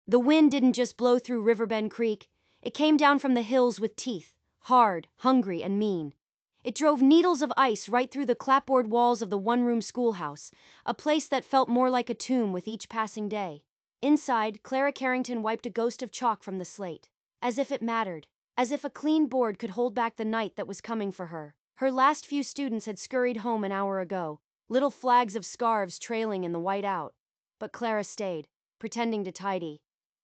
The wind didn't just blow through Riverbend Creek, it came down from the hills with teeth, hard, hungry, and mean. It drove needles of ice right through the clapboard walls of the one-room schoolhouse, a place that felt more like a tomb with each passing day. Inside, Clara Carrington wiped a ghost of chalk from the slate. As if it mattered. As if a clean board could hold back the night that was coming for her. Her last few students had scurried home an hour ago, little flags of scarves trailing in the white out. But Clara stayed, pretending to tidy.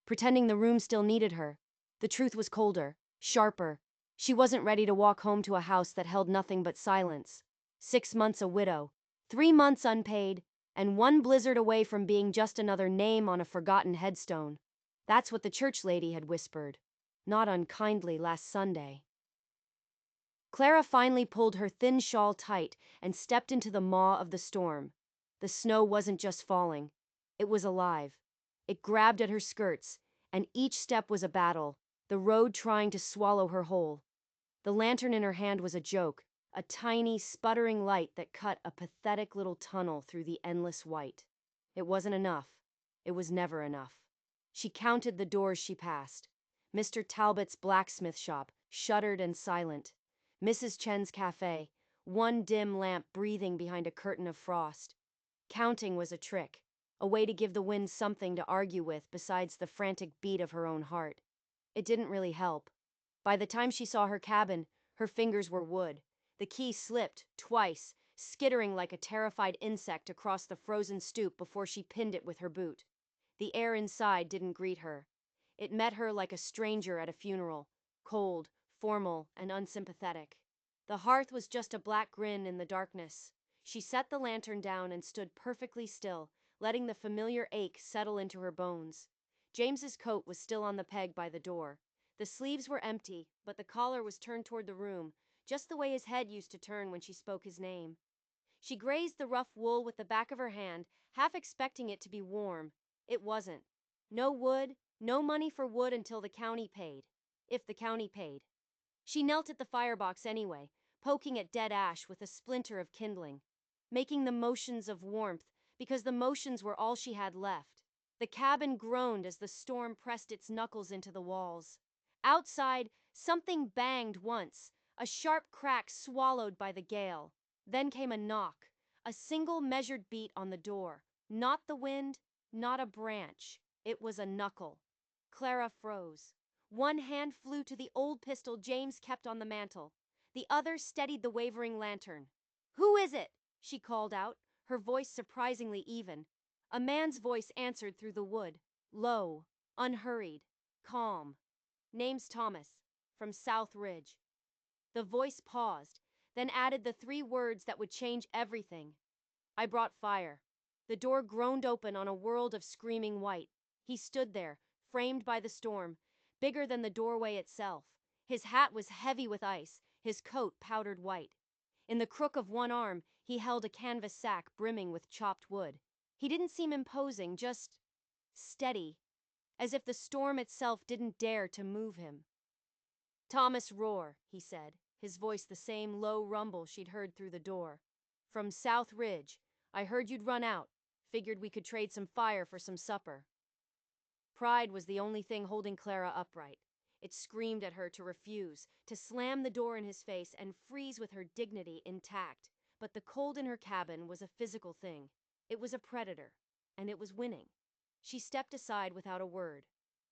Pretending the room still needed her. The truth was colder, sharper. She wasn't ready to walk home to a house that held nothing but silence. 6 months a widow, 3 months unpaid, and one blizzard away from being just another name on a forgotten headstone. That's what the church lady had whispered, not unkindly, last Sunday. Clara finally pulled her thin shawl tight and stepped into the maw of the storm. The snow wasn't just falling. It was alive. It grabbed at her skirts, and each step was a battle, the road trying to swallow her whole. The lantern in her hand was a joke, a tiny, sputtering light that cut a pathetic little tunnel through the endless white. It wasn't enough. It was never enough. She counted the doors she passed. Mr. Talbot's blacksmith shop, shuttered and silent. Mrs. Chen's cafe, one dim lamp breathing behind a curtain of frost. Counting was a trick, a way to give the wind something to argue with besides the frantic beat of her own heart. It didn't really help. By the time she saw her cabin, her fingers were wood. The key slipped, twice, skittering like a terrified insect across the frozen stoop before she pinned it with her boot. The air inside didn't greet her. It met her like a stranger at a funeral, cold, formal, and unsympathetic. The hearth was just a black grin in the darkness. She set the lantern down and stood perfectly still, letting the familiar ache settle into her bones. James's coat was still on the peg by the door. The sleeves were empty, but the collar was turned toward the room, just the way his head used to turn when she spoke his name. She grazed the rough wool with the back of her hand, half expecting it to be warm. It wasn't. No wood, no money for wood until the county paid. If the county paid. She knelt at the firebox anyway, poking at dead ash with a splinter of kindling, making the motions of warmth, because the motions were all she had left. The cabin groaned as the storm pressed its knuckles into the walls. Outside, something banged once, a sharp crack swallowed by the gale. Then came a knock, a single measured beat on the door. Not the wind, not a branch. It was a knuckle. Clara froze. One hand flew to the old pistol James kept on the mantel. The other steadied the wavering lantern. "Who is it?" she called out, her voice surprisingly even. A man's voice answered through the wood, low, unhurried, calm. "Name's Thomas, from South Ridge." The voice paused, then added the 3 words that would change everything. "I brought fire." The door groaned open on a world of screaming white. He stood there, framed by the storm, bigger than the doorway itself. His hat was heavy with ice, his coat powdered white. In the crook of one arm, he held a canvas sack brimming with chopped wood. He didn't seem imposing, just steady, as if the storm itself didn't dare to move him. "Thomas Roar," he said, his voice the same low rumble she'd heard through the door. "From South Ridge. I heard you'd run out. Figured we could trade some fire for some supper." Pride was the only thing holding Clara upright. It screamed at her to refuse, to slam the door in his face and freeze with her dignity intact. But the cold in her cabin was a physical thing. It was a predator, and it was winning. She stepped aside without a word.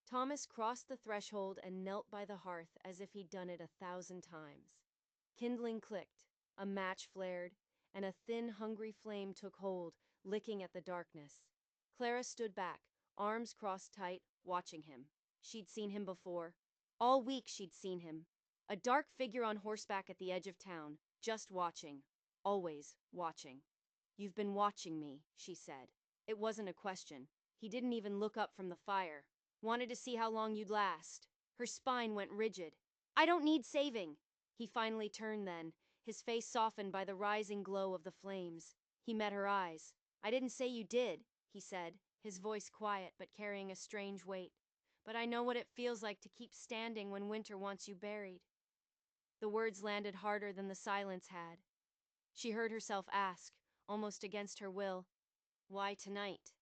Thomas crossed the threshold and knelt by the hearth as if he'd done it 1,000 times. Kindling clicked, a match flared, and a thin, hungry flame took hold, licking at the darkness. Clara stood back, arms crossed tight, watching him. She'd seen him before. All week she'd seen him. A dark figure on horseback at the edge of town, just watching. Always watching. "You've been watching me," she said. It wasn't a question. He didn't even look up from the fire. "Wanted to see how long you'd last." Her spine went rigid. "I don't need saving." He finally turned then, his face softened by the rising glow of the flames. He met her eyes. "I didn't say you did," he said, his voice quiet but carrying a strange weight. "But I know what it feels like to keep standing when winter wants you buried." The words landed harder than the silence had. She heard herself ask, almost against her will, "Why tonight?"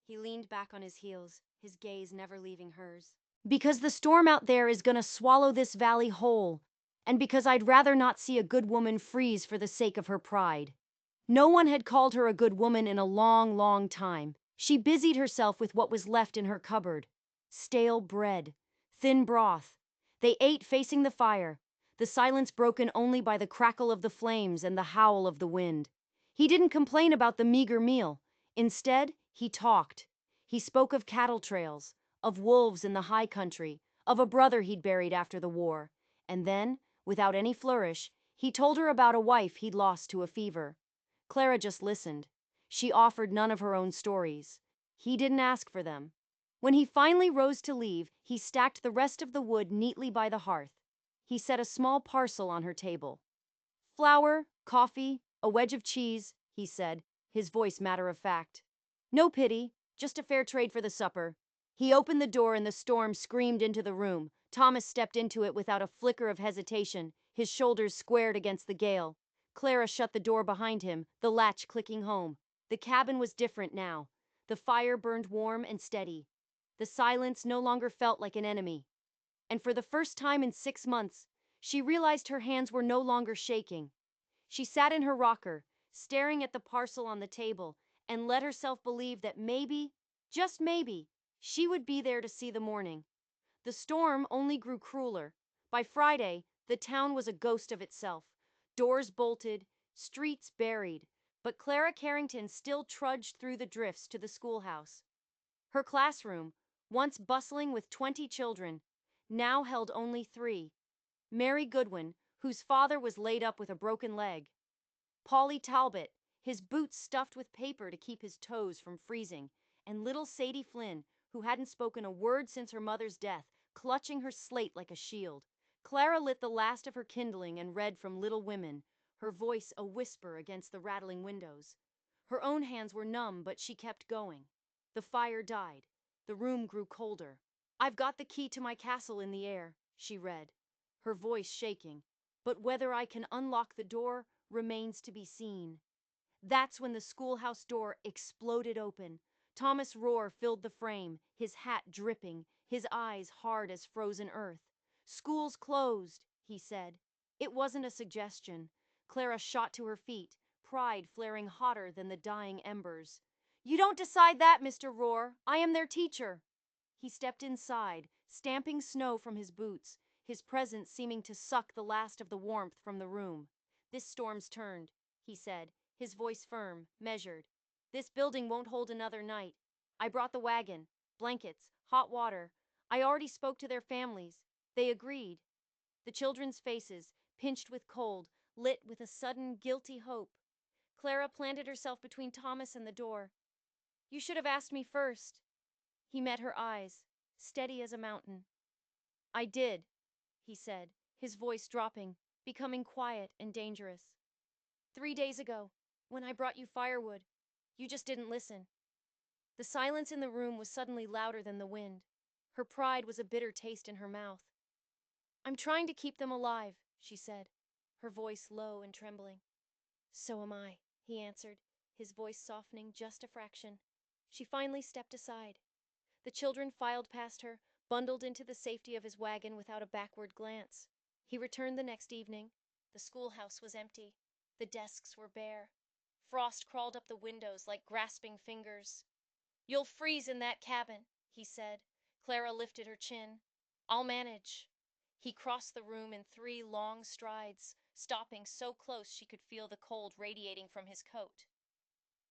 He leaned back on his heels, his gaze never leaving hers. Because the storm out there is gonna swallow this valley whole, and because I'd rather not see a good woman freeze for the sake of her pride. No one had called her a good woman in a long, long time. She busied herself with what was left in her cupboard. Stale bread, thin broth. They ate facing the fire, the silence broken only by the crackle of the flames and the howl of the wind. He didn't complain about the meager meal. Instead, he talked. He spoke of cattle trails, of wolves in the high country, of a brother he'd buried after the war. And then, without any flourish, he told her about a wife he'd lost to a fever. Clara just listened. She offered none of her own stories. He didn't ask for them. When he finally rose to leave, he stacked the rest of the wood neatly by the hearth. He set a small parcel on her table. Flour, coffee, a wedge of cheese, he said, his voice matter of fact. No pity, just a fair trade for the supper. He opened the door and the storm screamed into the room. Thomas stepped into it without a flicker of hesitation, his shoulders squared against the gale. Clara shut the door behind him, the latch clicking home. The cabin was different now. The fire burned warm and steady. The silence no longer felt like an enemy. And for the first time in 6 months, she realized her hands were no longer shaking. She sat in her rocker, staring at the parcel on the table, and let herself believe that maybe, just maybe, she would be there to see the morning. The storm only grew crueler. By Friday, the town was a ghost of itself. Doors bolted, streets buried, but Clara Carrington still trudged through the drifts to the schoolhouse. Her classroom, once bustling with 20 children, now held only 3. Mary Goodwin, whose father was laid up with a broken leg. Polly Talbot, his boots stuffed with paper to keep his toes from freezing, and little Sadie Flynn, who hadn't spoken a word since her mother's death, clutching her slate like a shield. Clara lit the last of her kindling and read from Little Women, her voice a whisper against the rattling windows. Her own hands were numb, but she kept going. The fire died. The room grew colder. "I've got the key to my castle in the air," she read, her voice shaking. "But whether I can unlock the door remains to be seen." That's when the schoolhouse door exploded open. Thomas' roar filled the frame, his hat dripping, his eyes hard as frozen earth. "School's closed," he said. It wasn't a suggestion. Clara shot to her feet, pride flaring hotter than the dying embers. "You don't decide that, Mr. Roar. I am their teacher." He stepped inside, stamping snow from his boots, his presence seeming to suck the last of the warmth from the room. "This storm's turned," he said, his voice firm, measured. "This building won't hold another night. I brought the wagon, blankets, hot water. I already spoke to their families. They agreed." The children's faces, pinched with cold, lit with a sudden, guilty hope. Clara planted herself between Thomas and the door. "You should have asked me first." He met her eyes, steady as a mountain. "I did," he said, his voice dropping, becoming quiet and dangerous. "3 days ago, when I brought you firewood, you just didn't listen." The silence in the room was suddenly louder than the wind. Her pride was a bitter taste in her mouth. "I'm trying to keep them alive," she said, her voice low and trembling. "So am I," he answered, his voice softening just a fraction. She finally stepped aside. The children filed past her, bundled into the safety of his wagon without a backward glance. He returned the next evening. The schoolhouse was empty. The desks were bare. Frost crawled up the windows like grasping fingers. "You'll freeze in that cabin," he said. Clara lifted her chin. "I'll manage." He crossed the room in 3 long strides, stopping so close she could feel the cold radiating from his coat.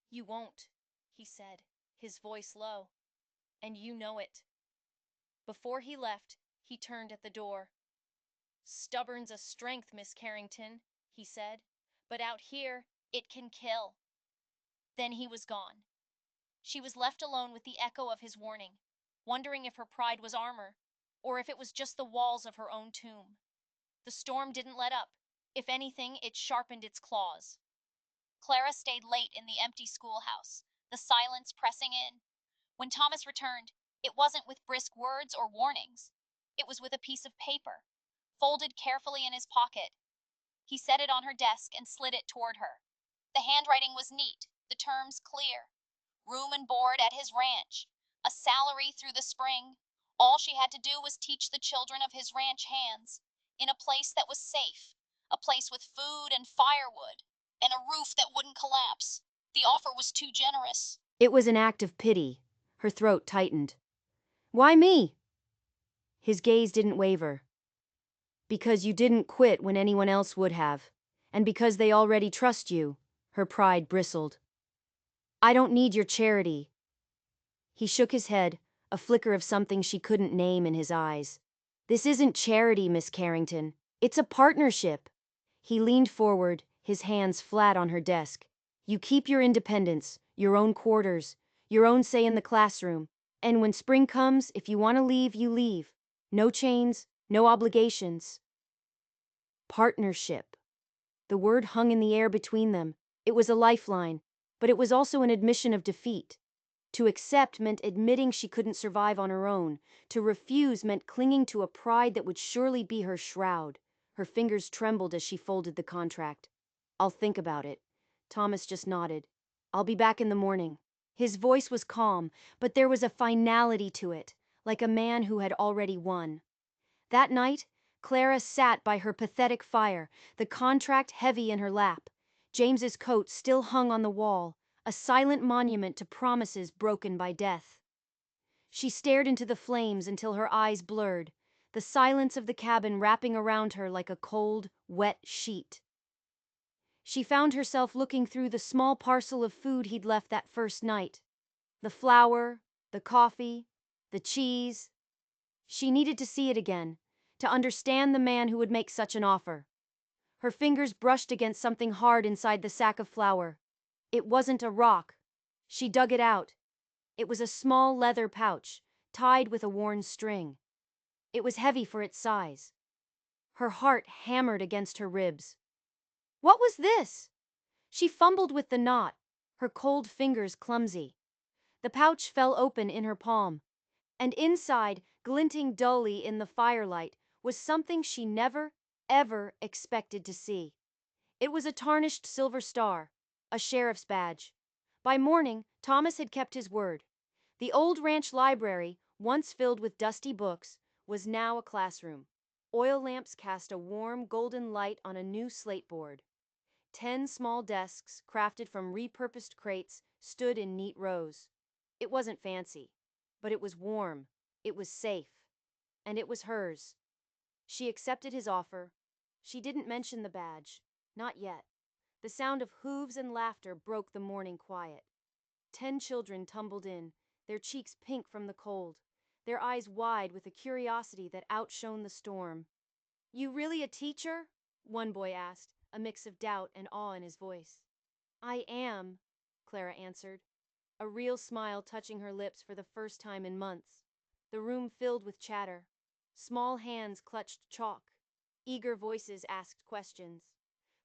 "You won't," he said, his voice low. "And you know it." Before he left, he turned at the door. "Stubborn's a strength, Miss Carrington," he said, "but out here, it can kill." Then he was gone. She was left alone with the echo of his warning, wondering if her pride was armor, or if it was just the walls of her own tomb. The storm didn't let up. If anything, it sharpened its claws. Clara stayed late in the empty schoolhouse, the silence pressing in. When Thomas returned, it wasn't with brisk words or warnings. It was with a piece of paper, folded carefully in his pocket. He set it on her desk and slid it toward her. The handwriting was neat, the terms clear. Room and board at his ranch. a salary through the spring. All she had to do was teach the children of his ranch hands, in a place that was safe, a place with food and firewood, and a roof that wouldn't collapse. The offer was too generous. It was an act of pity. Her throat tightened. Why me? His gaze didn't waver. Because you didn't quit when anyone else would have. And because they already trust you. Her pride bristled. I don't need your charity. He shook his head, a flicker of something she couldn't name in his eyes. This isn't charity, Miss Carrington. It's a partnership. He leaned forward, his hands flat on her desk. You keep your independence, your own quarters, your own say in the classroom. And when spring comes, if you want to leave, you leave. No chains, no obligations. Partnership. The word hung in the air between them. It was a lifeline, but it was also an admission of defeat. To accept meant admitting she couldn't survive on her own. To refuse meant clinging to a pride that would surely be her shroud. Her fingers trembled as she folded the contract. I'll think about it. Thomas just nodded. I'll be back in the morning. His voice was calm, but there was a finality to it, like a man who had already won. That night, Clara sat by her pathetic fire, the contract heavy in her lap. James's coat still hung on the wall, a silent monument to promises broken by death. She stared into the flames until her eyes blurred, the silence of the cabin wrapping around her like a cold, wet sheet. She found herself looking through the small parcel of food he'd left that first night. The flour, the coffee, the cheese. She needed to see it again, to understand the man who would make such an offer. Her fingers brushed against something hard inside the sack of flour. It wasn't a rock. She dug it out. It was a small leather pouch, tied with a worn string. It was heavy for its size. Her heart hammered against her ribs. What was this? She fumbled with the knot, her cold fingers clumsy. The pouch fell open in her palm, and inside, glinting dully in the firelight, was something she never, ever expected to see. It was a tarnished silver star, a sheriff's badge. By morning, Thomas had kept his word. The old ranch library, once filled with dusty books, was now a classroom. Oil lamps cast a warm, golden light on a new slate board. 10 small desks, crafted from repurposed crates, stood in neat rows. It wasn't fancy, but it was warm, it was safe, and it was hers. She accepted his offer. She didn't mention the badge, not yet. The sound of hooves and laughter broke the morning quiet. 10 children tumbled in, their cheeks pink from the cold, their eyes wide with a curiosity that outshone the storm. You really a teacher? One boy asked, a mix of doubt and awe in his voice. I am, Clara answered, a real smile touching her lips for the first time in months. The room filled with chatter. Small hands clutched chalk. Eager voices asked questions.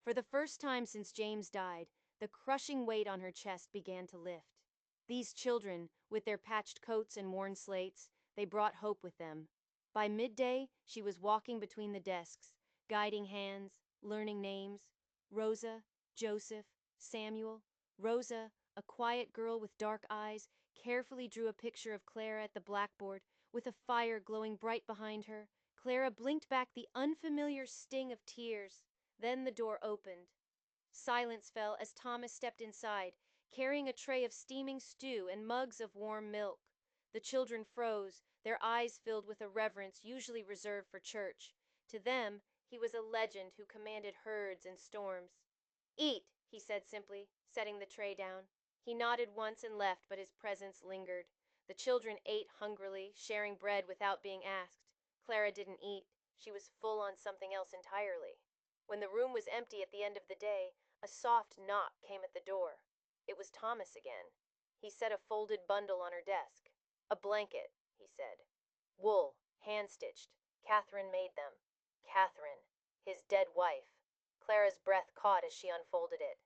For the first time since James died, the crushing weight on her chest began to lift. These children, with their patched coats and worn slates, they brought hope with them. By midday, she was walking between the desks, guiding hands, learning names. Rosa, Joseph, Samuel. Rosa, a quiet girl with dark eyes, carefully drew a picture of Clara at the blackboard, with a fire glowing bright behind her. Clara blinked back the unfamiliar sting of tears. Then the door opened. Silence fell as Thomas stepped inside, carrying a tray of steaming stew and mugs of warm milk. The children froze, their eyes filled with a reverence usually reserved for church. To them, he was a legend who commanded herds and storms. Eat, he said simply, setting the tray down. He nodded once and left, but his presence lingered. The children ate hungrily, sharing bread without being asked. Clara didn't eat. She was full on something else entirely. When the room was empty at the end of the day, a soft knock came at the door. It was Thomas again. He set a folded bundle on her desk. A blanket, he said. Wool, hand-stitched. Catherine made them. Catherine, his dead wife. Clara's breath caught as she unfolded it.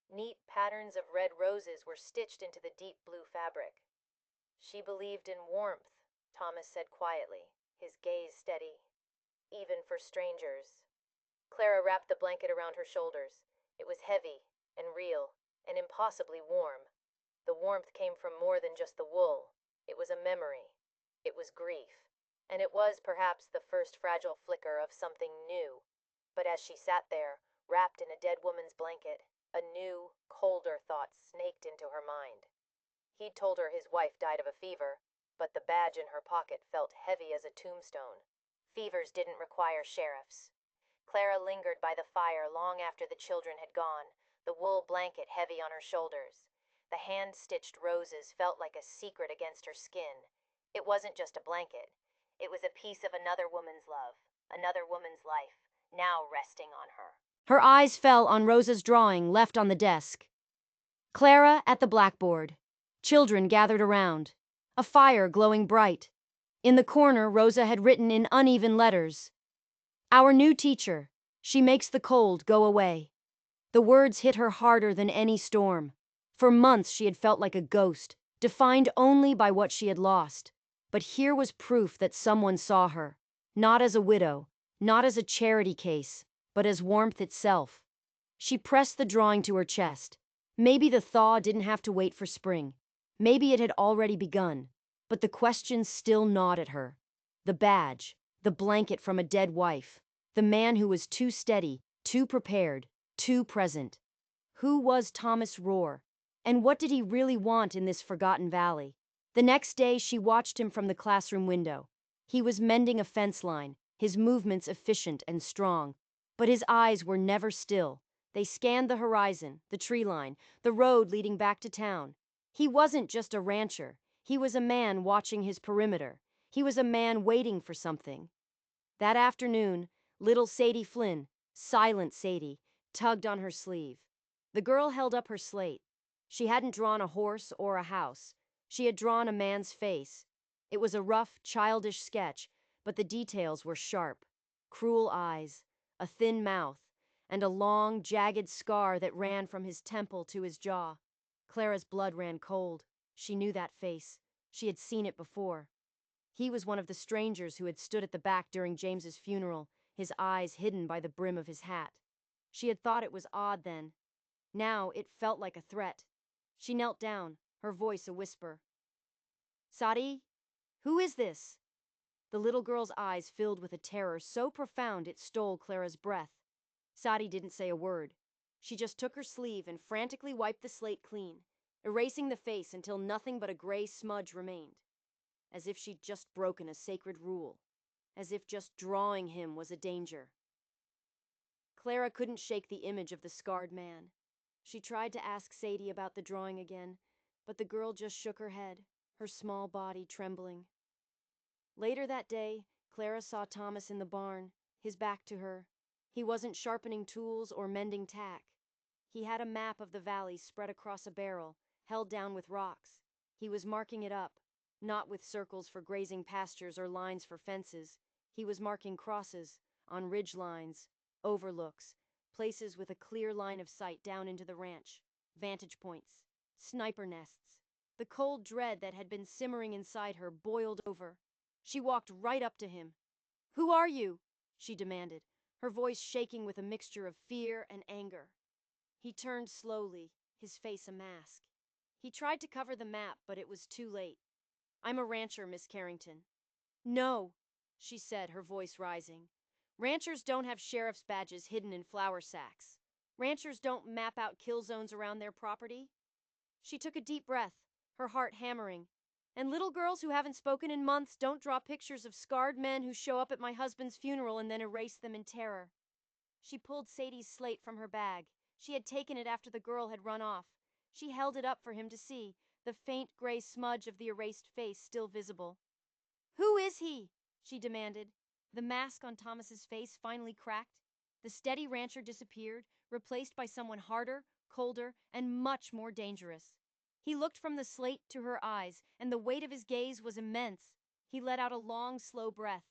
Neat patterns of red roses were stitched into the deep blue fabric. She believed in warmth, Thomas said quietly, his gaze steady. Even for strangers. Clara wrapped the blanket around her shoulders. It was heavy and real and impossibly warm. The warmth came from more than just the wool. It was a memory. It was grief. And it was perhaps the first fragile flicker of something new. But as she sat there, wrapped in a dead woman's blanket, a new, colder thought snaked into her mind. He'd told her his wife died of a fever, but the badge in her pocket felt heavy as a tombstone. Fevers didn't require sheriffs. Clara lingered by the fire long after the children had gone, the wool blanket heavy on her shoulders. The hand-stitched roses felt like a secret against her skin. It wasn't just a blanket. It was a piece of another woman's love, another woman's life, now resting on her. Her eyes fell on Rosa's drawing left on the desk. Clara at the blackboard. Children gathered around. A fire glowing bright. In the corner, Rosa had written in uneven letters, "Our new teacher. She makes the cold go away." The words hit her harder than any storm. For months she had felt like a ghost, defined only by what she had lost. But here was proof that someone saw her, not as a widow, not as a charity case, but as warmth itself. She pressed the drawing to her chest. Maybe the thaw didn't have to wait for spring. Maybe it had already begun. But the questions still gnawed at her. The badge, the blanket from a dead wife, the man who was too steady, too prepared, too present. Who was Thomas Rohr? And what did he really want in this forgotten valley? The next day she watched him from the classroom window. He was mending a fence line, his movements efficient and strong. But his eyes were never still. They scanned the horizon, the tree line, the road leading back to town. He wasn't just a rancher. He was a man watching his perimeter. He was a man waiting for something. That afternoon, little Sadie Flynn, silent Sadie, tugged on her sleeve. The girl held up her slate. She hadn't drawn a horse or a house. She had drawn a man's face. It was a rough, childish sketch, but the details were sharp. Cruel eyes, a thin mouth, and a long, jagged scar that ran from his temple to his jaw. Clara's blood ran cold. She knew that face. She had seen it before. He was one of the strangers who had stood at the back during James's funeral, his eyes hidden by the brim of his hat. She had thought it was odd then. Now it felt like a threat. She knelt down, her voice a whisper. "Sadie, who is this?" The little girl's eyes filled with a terror so profound it stole Clara's breath. Sadie didn't say a word. She just took her sleeve and frantically wiped the slate clean, erasing the face until nothing but a gray smudge remained. As if she'd just broken a sacred rule. As if just drawing him was a danger. Clara couldn't shake the image of the scarred man. She tried to ask Sadie about the drawing again, but the girl just shook her head, her small body trembling. Later that day, Clara saw Thomas in the barn, his back to her. He wasn't sharpening tools or mending tack. He had a map of the valley spread across a barrel, held down with rocks. He was marking it up, not with circles for grazing pastures or lines for fences. He was marking crosses, on ridge lines, overlooks, places with a clear line of sight down into the ranch, vantage points, sniper nests. The cold dread that had been simmering inside her boiled over. She walked right up to him. "Who are you?" she demanded, her voice shaking with a mixture of fear and anger. He turned slowly, his face a mask. He tried to cover the map, but it was too late. "I'm a rancher, Miss Carrington." "No," she said, her voice rising. "Ranchers don't have sheriff's badges hidden in flour sacks. Ranchers don't map out kill zones around their property." She took a deep breath, her heart hammering. "And little girls who haven't spoken in months don't draw pictures of scarred men who show up at my husband's funeral and then erase them in terror." She pulled Sadie's slate from her bag. She had taken it after the girl had run off. She held it up for him to see, the faint gray smudge of the erased face still visible. "Who is he?" she demanded. The mask on Thomas's face finally cracked. The steady rancher disappeared, replaced by someone harder, colder, and much more dangerous. He looked from the slate to her eyes, and the weight of his gaze was immense. He let out a long, slow breath.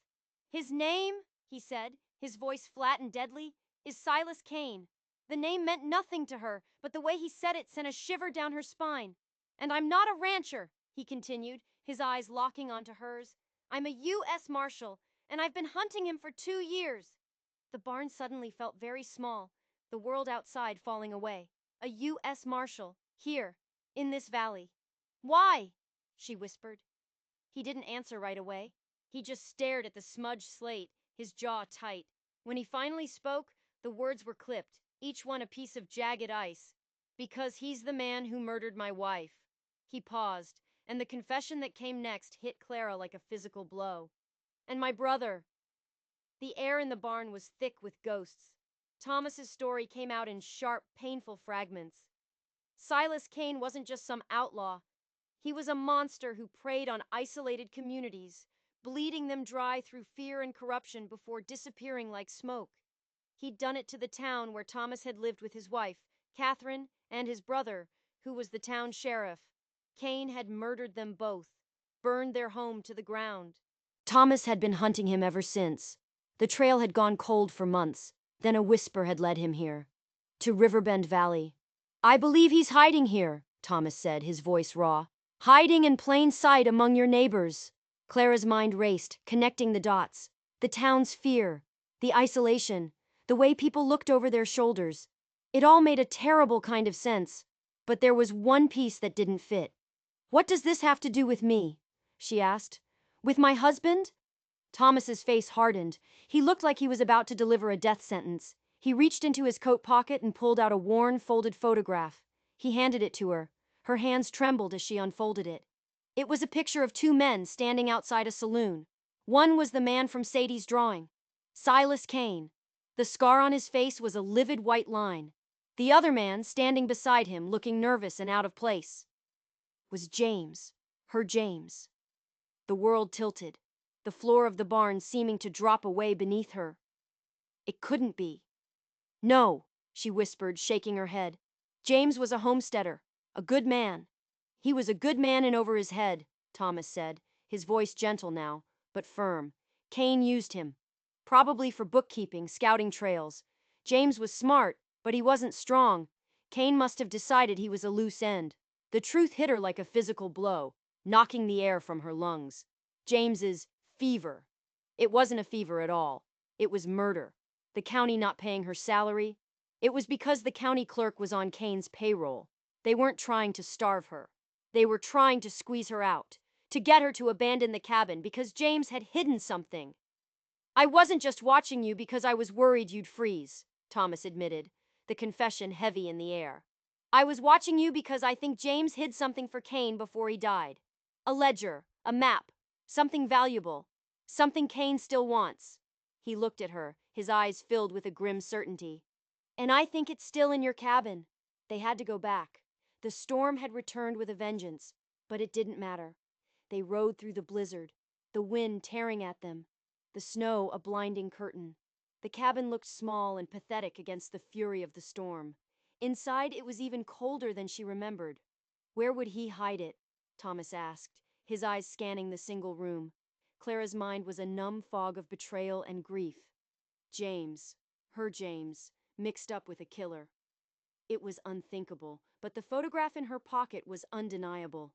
"His name," he said, his voice flat and deadly, "is Silas Kane." The name meant nothing to her, but the way he said it sent a shiver down her spine. "And I'm not a rancher," he continued, his eyes locking onto hers. "I'm a U.S. Marshal, and I've been hunting him for 2 years." The barn suddenly felt very small, the world outside falling away. A U.S. Marshal, here, in this valley. "Why?" she whispered. He didn't answer right away. He just stared at the smudged slate, his jaw tight. When he finally spoke, the words were clipped, each one a piece of jagged ice. Because he's the man who murdered my wife. He paused, and the confession that came next hit Clara like a physical blow. And my brother. The air in the barn was thick with ghosts. Thomas's story came out in sharp, painful fragments. Silas Kane wasn't just some outlaw. He was a monster who preyed on isolated communities, bleeding them dry through fear and corruption before disappearing like smoke. He'd done it to the town where Thomas had lived with his wife, Catherine, and his brother, who was the town sheriff. Kane had murdered them both, burned their home to the ground. Thomas had been hunting him ever since. The trail had gone cold for months, then a whisper had led him here, to Riverbend Valley. I believe he's hiding here, Thomas said, his voice raw. Hiding in plain sight among your neighbors. Clara's mind raced, connecting the dots. The town's fear, the isolation, the way people looked over their shoulders. It all made a terrible kind of sense, but there was one piece that didn't fit. What does this have to do with me? She asked. With my husband? Thomas's face hardened. He looked like he was about to deliver a death sentence. He reached into his coat pocket and pulled out a worn, folded photograph. He handed it to her. Her hands trembled as she unfolded it. It was a picture of two men standing outside a saloon. One was the man from Sadie's drawing, Silas Kane. The scar on his face was a livid white line. The other man, standing beside him, looking nervous and out of place, was James, her James. The world tilted, the floor of the barn seeming to drop away beneath her. It couldn't be. No, she whispered, shaking her head. James was a homesteader, a good man. He was a good man in over his head, Thomas said, his voice gentle now, but firm. Kane used him, probably for bookkeeping, scouting trails. James was smart, but he wasn't strong. Kane must have decided he was a loose end. The truth hit her like a physical blow, knocking the air from her lungs. James's fever. It wasn't a fever at all. It was murder. The county not paying her salary. It was because the county clerk was on Kane's payroll. They weren't trying to starve her. They were trying to squeeze her out, to get her to abandon the cabin because James had hidden something. I wasn't just watching you because I was worried you'd freeze, Thomas admitted, the confession heavy in the air. I was watching you because I think James hid something for Kane before he died. A ledger, a map, something valuable, something Kane still wants. He looked at her, his eyes filled with a grim certainty. And I think it's still in your cabin. They had to go back. The storm had returned with a vengeance, but it didn't matter. They rode through the blizzard, the wind tearing at them, the snow a blinding curtain. The cabin looked small and pathetic against the fury of the storm. Inside, it was even colder than she remembered. Where would he hide it? Thomas asked, his eyes scanning the single room. Clara's mind was a numb fog of betrayal and grief. James, her James, mixed up with a killer. It was unthinkable, but the photograph in her pocket was undeniable.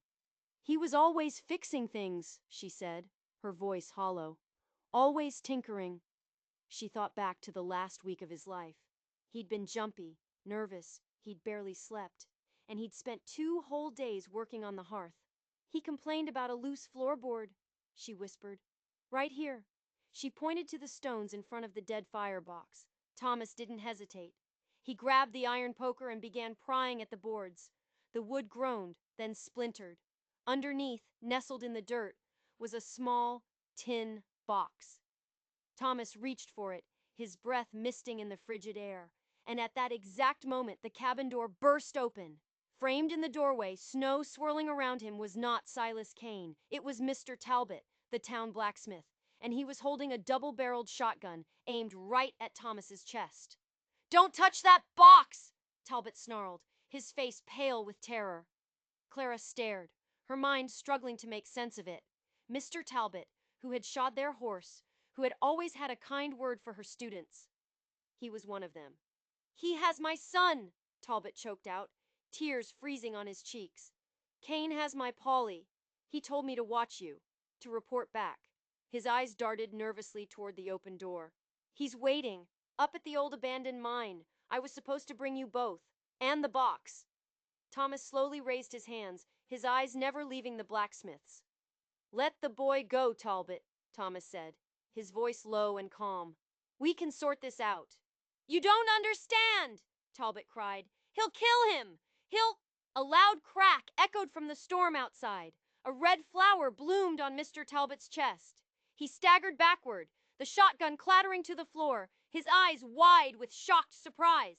He was always fixing things, she said, her voice hollow. Always tinkering. She thought back to the last week of his life. He'd been jumpy, nervous, he'd barely slept, and he'd spent 2 whole days working on the hearth. He complained about a loose floorboard, she whispered. Right here. She pointed to the stones in front of the dead firebox. Thomas didn't hesitate. He grabbed the iron poker and began prying at the boards. The wood groaned, then splintered. Underneath, nestled in the dirt, was a small tin box. Thomas reached for it, his breath misting in the frigid air. And at that exact moment, the cabin door burst open. Framed in the doorway, snow swirling around him, was not Silas Kane. It was Mr. Talbot, the town blacksmith, and he was holding a double-barreled shotgun aimed right at Thomas's chest. Don't touch that box! Talbot snarled, his face pale with terror. Clara stared, her mind struggling to make sense of it. Mr. Talbot, who had shod their horse, who had always had a kind word for her students. He was one of them. He has my son, Talbot choked out, tears freezing on his cheeks. Kane has my Polly. He told me to watch you, to report back. His eyes darted nervously toward the open door. He's waiting, up at the old abandoned mine. I was supposed to bring you both, and the box. Thomas slowly raised his hands, his eyes never leaving the blacksmith's. Let the boy go, Talbot, Thomas said, his voice low and calm. We can sort this out. You don't understand, Talbot cried. He'll kill him. He'll... A loud crack echoed from the storm outside. A red flower bloomed on Mr. Talbot's chest. He staggered backward, the shotgun clattering to the floor, his eyes wide with shocked surprise.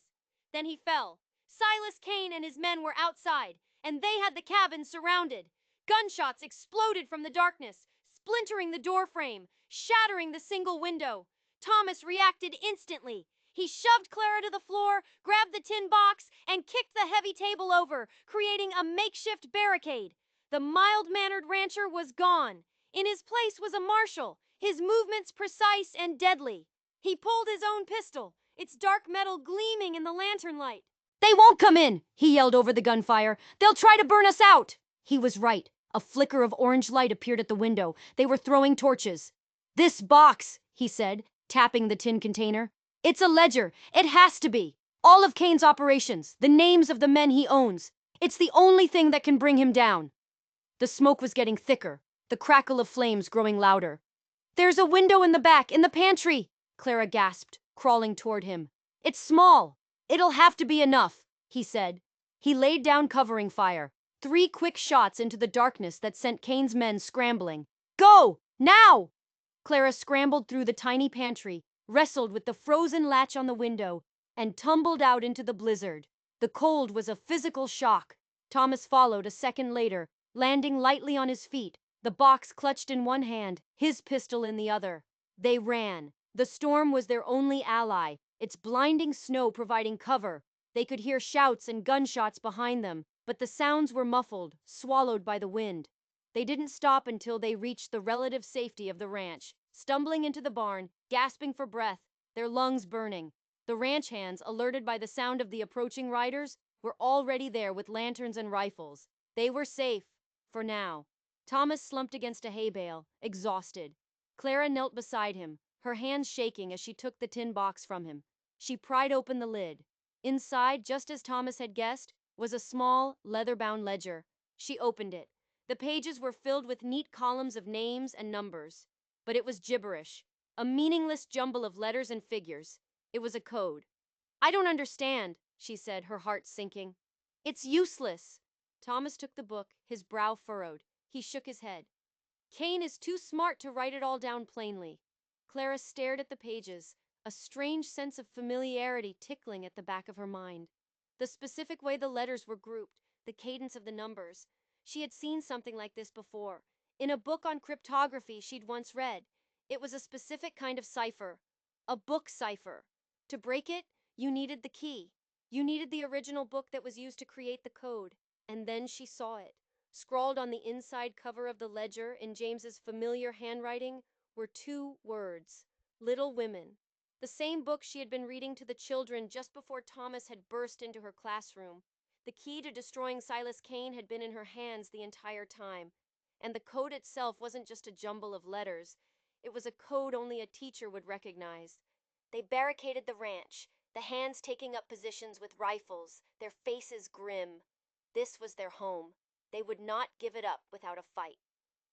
Then he fell. Silas Kane and his men were outside, and they had the cabin surrounded. Gunshots exploded from the darkness, splintering the doorframe, shattering the single window. Thomas reacted instantly. He shoved Clara to the floor, grabbed the tin box, and kicked the heavy table over, creating a makeshift barricade. The mild-mannered rancher was gone. In his place was a marshal, his movements precise and deadly. He pulled his own pistol, its dark metal gleaming in the lantern light. They won't come in, he yelled over the gunfire. They'll try to burn us out. He was right. A flicker of orange light appeared at the window. They were throwing torches. This box, he said, tapping the tin container. It's a ledger. It has to be. All of Kane's operations, the names of the men he owns. It's the only thing that can bring him down. The smoke was getting thicker, the crackle of flames growing louder. There's a window in the back, in the pantry, Clara gasped, crawling toward him. It's small. It'll have to be enough, he said. He laid down covering fire. 3 quick shots into the darkness that sent Kane's men scrambling. Go! Now! Clara scrambled through the tiny pantry, wrestled with the frozen latch on the window, and tumbled out into the blizzard. The cold was a physical shock. Thomas followed a second later, landing lightly on his feet, the box clutched in one hand, his pistol in the other. They ran. The storm was their only ally, its blinding snow providing cover. They could hear shouts and gunshots behind them, but the sounds were muffled, swallowed by the wind. They didn't stop until they reached the relative safety of the ranch, stumbling into the barn, gasping for breath, their lungs burning. The ranch hands, alerted by the sound of the approaching riders, were already there with lanterns and rifles. They were safe, for now. Thomas slumped against a hay bale, exhausted. Clara knelt beside him, her hands shaking as she took the tin box from him. She pried open the lid. Inside, just as Thomas had guessed, was a small, leather-bound ledger. She opened it. The pages were filled with neat columns of names and numbers. But it was gibberish, a meaningless jumble of letters and figures. It was a code. I don't understand, she said, her heart sinking. It's useless. Thomas took the book, his brow furrowed. He shook his head. Kane is too smart to write it all down plainly. Clara stared at the pages, a strange sense of familiarity tickling at the back of her mind. The specific way the letters were grouped, the cadence of the numbers. She had seen something like this before, in a book on cryptography she'd once read. It was a specific kind of cipher, a book cipher. To break it, you needed the key. You needed the original book that was used to create the code. And then she saw it. Scrawled on the inside cover of the ledger in James's familiar handwriting were 2 words, Little Women. The same book she had been reading to the children just before Thomas had burst into her classroom. The key to destroying Silas Kane had been in her hands the entire time. And the code itself wasn't just a jumble of letters. It was a code only a teacher would recognize. They barricaded the ranch, the hands taking up positions with rifles, their faces grim. This was their home. They would not give it up without a fight.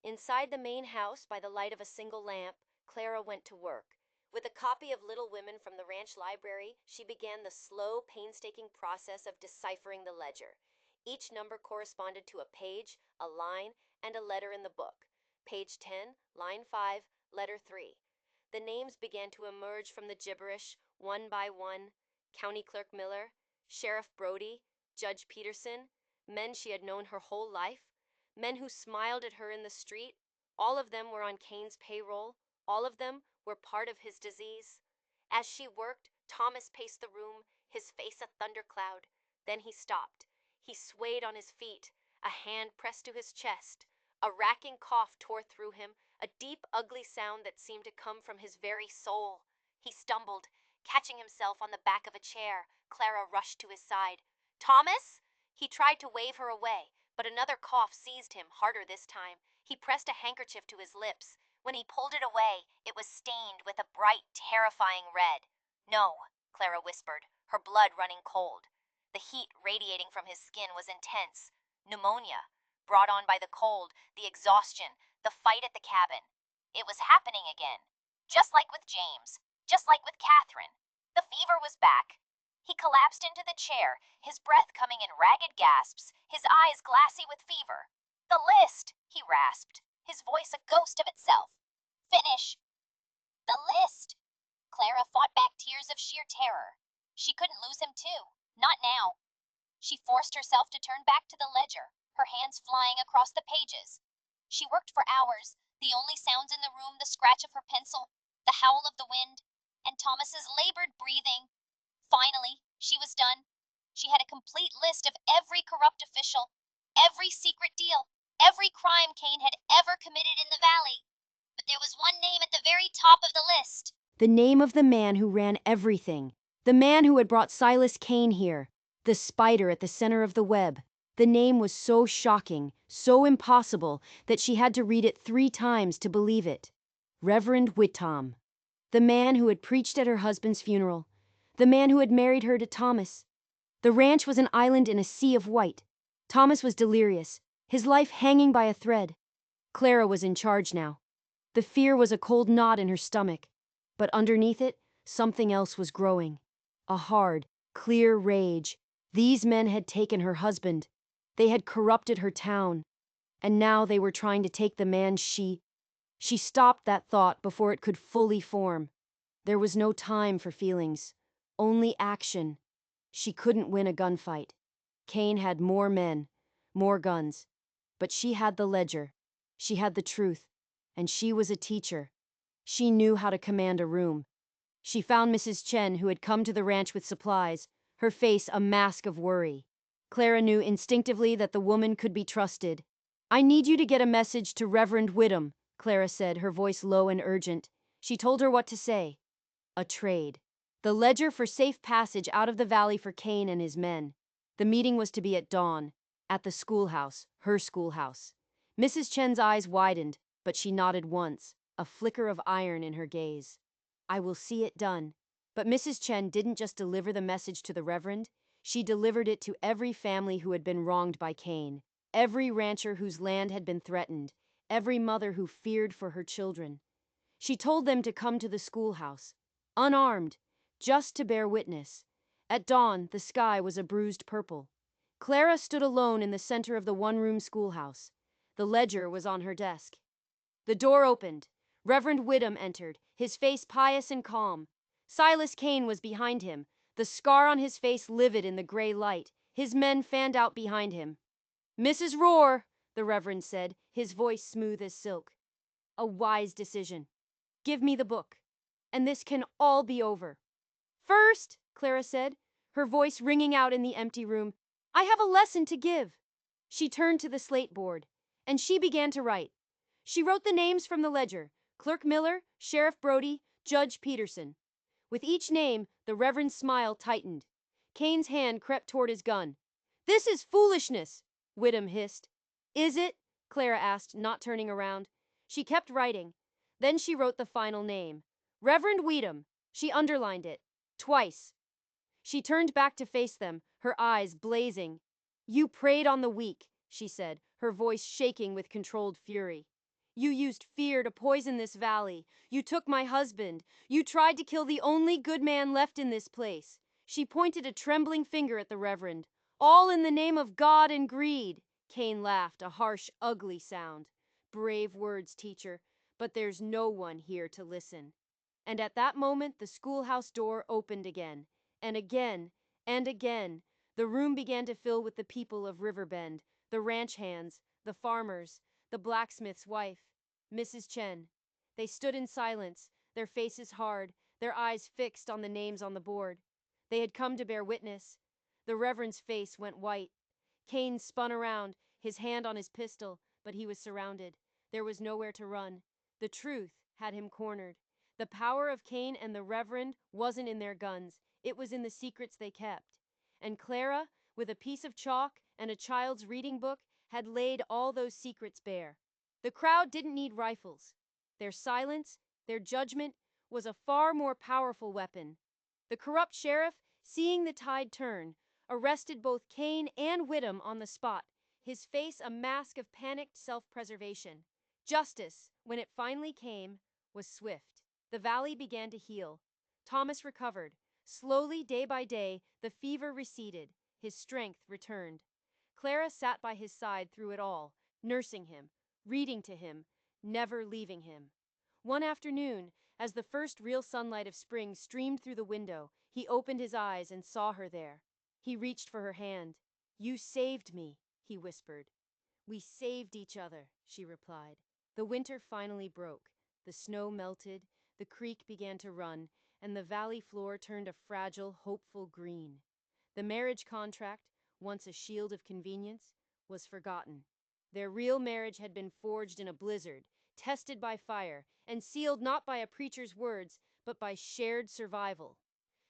Inside the main house, by the light of a single lamp, Clara went to work. With a copy of Little Women from the ranch library, she began the slow, painstaking process of deciphering the ledger. Each number corresponded to a page, a line, and a letter in the book. Page 10, line 5, letter 3. The names began to emerge from the gibberish, one by one. County Clerk Miller, Sheriff Brody, Judge Peterson, men she had known her whole life, men who smiled at her in the street. All of them were on Kane's payroll. All of them were part of his disease. As she worked, Thomas paced the room, his face a thundercloud. Then he stopped. He swayed on his feet, a hand pressed to his chest. A racking cough tore through him, a deep, ugly sound that seemed to come from his very soul. He stumbled, catching himself on the back of a chair. Clara rushed to his side. Thomas? He tried to wave her away, but another cough seized him, harder this time. He pressed a handkerchief to his lips. When he pulled it away, it was stained with a bright, terrifying red. No, Clara whispered, her blood running cold. The heat radiating from his skin was intense. Pneumonia, brought on by the cold, the exhaustion, The fight at the cabin. It was happening again. Just like with James. Just like with Catherine. The fever was back. He collapsed into the chair, his breath coming in ragged gasps, his eyes glassy with fever. The list, he rasped, his voice a ghost of itself. Finish. The list. Clara fought back tears of sheer terror. She couldn't lose him too. Not now. She forced herself to turn back to the ledger, her hands flying across the pages. She worked for hours, the only sounds in the room the scratch of her pencil, the howl of the wind, and Thomas's labored breathing. Finally, she was done. She had a complete list of every corrupt official, every secret deal, every crime Kane had ever committed in the valley. But there was one name at the very top of the list. The name of the man who ran everything. The man who had brought Silas Kane here. The spider at the center of the web. The name was so shocking, so impossible, that she had to read it 3 times to believe it. Reverend Whittom. The man who had preached at her husband's funeral. The man who had married her to Thomas. The ranch was an island in a sea of white. Thomas was delirious, his life hanging by a thread. Clara was in charge now. The fear was a cold knot in her stomach. But underneath it, something else was growing. A hard, clear rage. These men had taken her husband. They had corrupted her town. And now they were trying to take the man she stopped that thought before it could fully form. There was no time for feelings. Only action. She couldn't win a gunfight. Kane had more men, more guns. But she had the ledger. She had the truth. And she was a teacher. She knew how to command a room. She found Mrs. Chen, who had come to the ranch with supplies, her face a mask of worry. Clara knew instinctively that the woman could be trusted. "I need you to get a message to Reverend Whittom," Clara said, her voice low and urgent. She told her what to say. A trade. The ledger for safe passage out of the valley for Kane and his men. The meeting was to be at dawn, at the schoolhouse, her schoolhouse. Mrs. Chen's eyes widened, but she nodded once, a flicker of iron in her gaze. "I will see it done." But Mrs. Chen didn't just deliver the message to the Reverend, she delivered it to every family who had been wronged by Kane, every rancher whose land had been threatened, every mother who feared for her children. She told them to come to the schoolhouse, unarmed, just to bear witness. At dawn, the sky was a bruised purple. Clara stood alone in the center of the one-room schoolhouse. The ledger was on her desk. The door opened. Reverend Whittom entered, his face pious and calm. Silas Kane was behind him, the scar on his face livid in the gray light. His men fanned out behind him. "Mrs. Rohr," the Reverend said, his voice smooth as silk. "A wise decision. Give me the book, and this can all be over." "First," Clara said, her voice ringing out in the empty room, "I have a lesson to give." She turned to the slate board, and she began to write. She wrote the names from the ledger: Clerk Miller, Sheriff Brody, Judge Peterson. With each name, the Reverend's smile tightened. Kane's hand crept toward his gun. "This is foolishness," Whittom hissed. "Is it?" Clara asked, not turning around. She kept writing. Then she wrote the final name. Reverend Whittom. She underlined it. Twice. She turned back to face them, her eyes blazing. "You preyed on the weak," she said, her voice shaking with controlled fury. "You used fear to poison this valley. You took my husband. You tried to kill the only good man left in this place." She pointed a trembling finger at the Reverend. "All in the name of God and greed." Kane laughed, a harsh, ugly sound. "Brave words, teacher, but there's no one here to listen." And at that moment, the schoolhouse door opened again, and again, and again. The room began to fill with the people of Riverbend, the ranch hands, the farmers, the blacksmith's wife, Mrs. Chen. They stood in silence, their faces hard, their eyes fixed on the names on the board. They had come to bear witness. The Reverend's face went white. Kane spun around, his hand on his pistol, but he was surrounded. There was nowhere to run. The truth had him cornered. The power of Kane and the Reverend wasn't in their guns. It was in the secrets they kept. And Clara, with a piece of chalk and a child's reading book, had laid all those secrets bare. The crowd didn't need rifles. Their silence, their judgment, was a far more powerful weapon. The corrupt sheriff, seeing the tide turn, arrested both Kane and Whittom on the spot, his face a mask of panicked self-preservation. Justice, when it finally came, was swift. The valley began to heal. Thomas recovered. Slowly, day by day, the fever receded. His strength returned. Clara sat by his side through it all, nursing him, reading to him, never leaving him. One afternoon, as the first real sunlight of spring streamed through the window, he opened his eyes and saw her there. He reached for her hand. "You saved me," he whispered. "We saved each other," she replied. The winter finally broke. The snow melted, the creek began to run, and the valley floor turned a fragile, hopeful green. The marriage contract, once a shield of convenience, was forgotten. Their real marriage had been forged in a blizzard, tested by fire, and sealed not by a preacher's words, but by shared survival.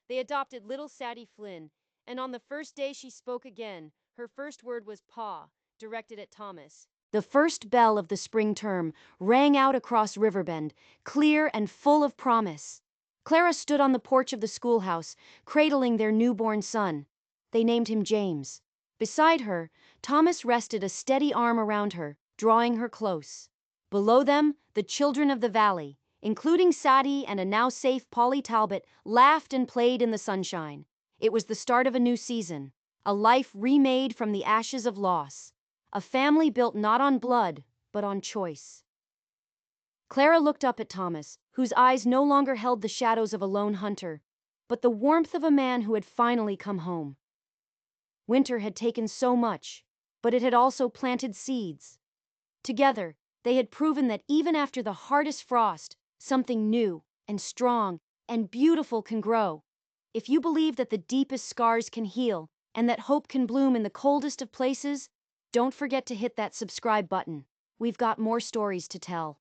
They adopted little Sadie Flynn, and on the first day she spoke again, her first word was "Pa," directed at Thomas. The first bell of the spring term rang out across Riverbend, clear and full of promise. Clara stood on the porch of the schoolhouse, cradling their newborn son. They named him James. Beside her, Thomas rested a steady arm around her, drawing her close. Below them, the children of the valley, including Sadie and a now safe Polly Talbot, laughed and played in the sunshine. It was the start of a new season, a life remade from the ashes of loss. A family built not on blood, but on choice. Clara looked up at Thomas, whose eyes no longer held the shadows of a lone hunter, but the warmth of a man who had finally come home. Winter had taken so much, but it had also planted seeds. Together, they had proven that even after the hardest frost, something new and strong and beautiful can grow. If you believe that the deepest scars can heal and that hope can bloom in the coldest of places, don't forget to hit that subscribe button. We've got more stories to tell.